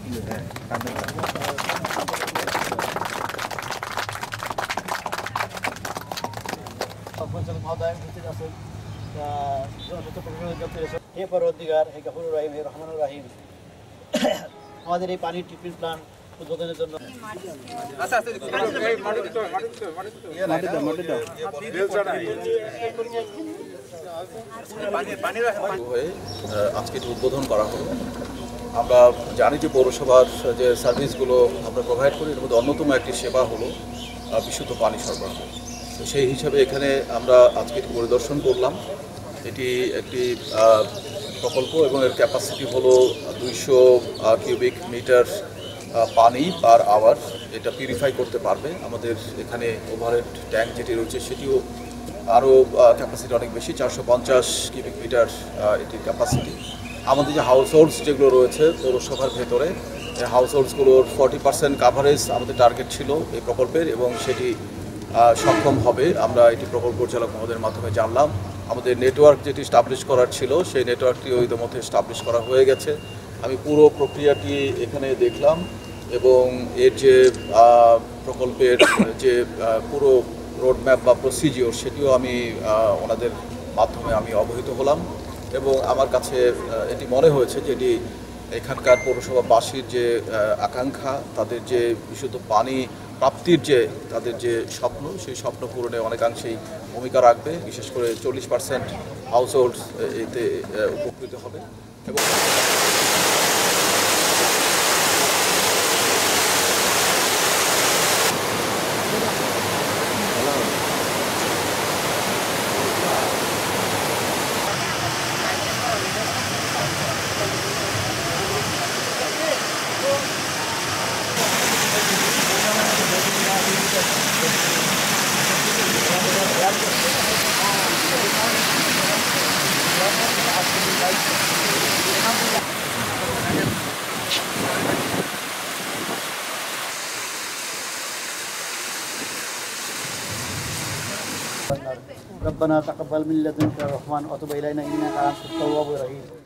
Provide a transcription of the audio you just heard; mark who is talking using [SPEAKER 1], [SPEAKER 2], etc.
[SPEAKER 1] হে পরবর্তীকার, হে গফুরুর রহিম, হে রহমানুর রহিম, আমাদের এই পানির ট্রিটমেন্ট প্ল্যান্ট উদ্বোধনের জন্য
[SPEAKER 2] আজকে উদ্বোধন করা হলো। আমরা জানি যে পৌরসভার যে সার্ভিসগুলো আমরা প্রোভাইড করি এর মধ্যে অন্যতম একটি সেবা হলো বিশুদ্ধ পানি সরবরাহ। তো সেই হিসাবে এখানে আমরা আজকে পরিদর্শন করলাম। এটি একটি প্রকল্প এবং এর ক্যাপাসিটি হলো 200 কিউবিক মিটার পানি পার আওয়ার। এটা পিউরিফাই করতে পারবে। আমাদের এখানে ওভারহেড ট্যাঙ্ক যেটি রয়েছে সেটিও আরও ক্যাপাসিটি অনেক বেশি, 450 কিউবিক মিটার এটির ক্যাপাসিটি। আমাদের যে হাউস হোল্ডস যেগুলো রয়েছে পৌরসভার ভেতরে, এই হাউস হোল্ডসগুলোর 40% কাভারেজ আমাদের টার্গেট ছিল এই প্রকল্পের, এবং সেটি সক্ষম হবে। আমরা এটি প্রকল্প পরিচালক মহোদয়ের মাধ্যমে জানলাম। আমাদের নেটওয়ার্ক যেটি স্টাবলিশ করার ছিল সেই নেটওয়ার্কটিও ইতিমধ্যে স্টাবলিশ করা হয়ে গেছে। আমি পুরো প্রক্রিয়াটি এখানে দেখলাম এবং এর যে প্রকল্পের যে পুরো রোডম্যাপ বা প্রসিজিওর সেটিও আমি ওনাদের মাধ্যমে আমি অবহিত হলাম, এবং আমার কাছে এটি মনে হয়েছে যে এটি এখানকার পৌরসভাবাসীর যে আকাঙ্ক্ষা, তাদের যে বিশুদ্ধ পানি প্রাপ্তির যে তাদের যে স্বপ্ন, সেই স্বপ্ন পূরণে অনেকাংশেই ভূমিকা রাখবে। বিশেষ করে 40% হাউস হোল্ডস এতে উপকৃত হবে। এবং
[SPEAKER 1] ربنا تقبل من لدنك الرحمن وتب إلينا إنك أنت التواب الرحيم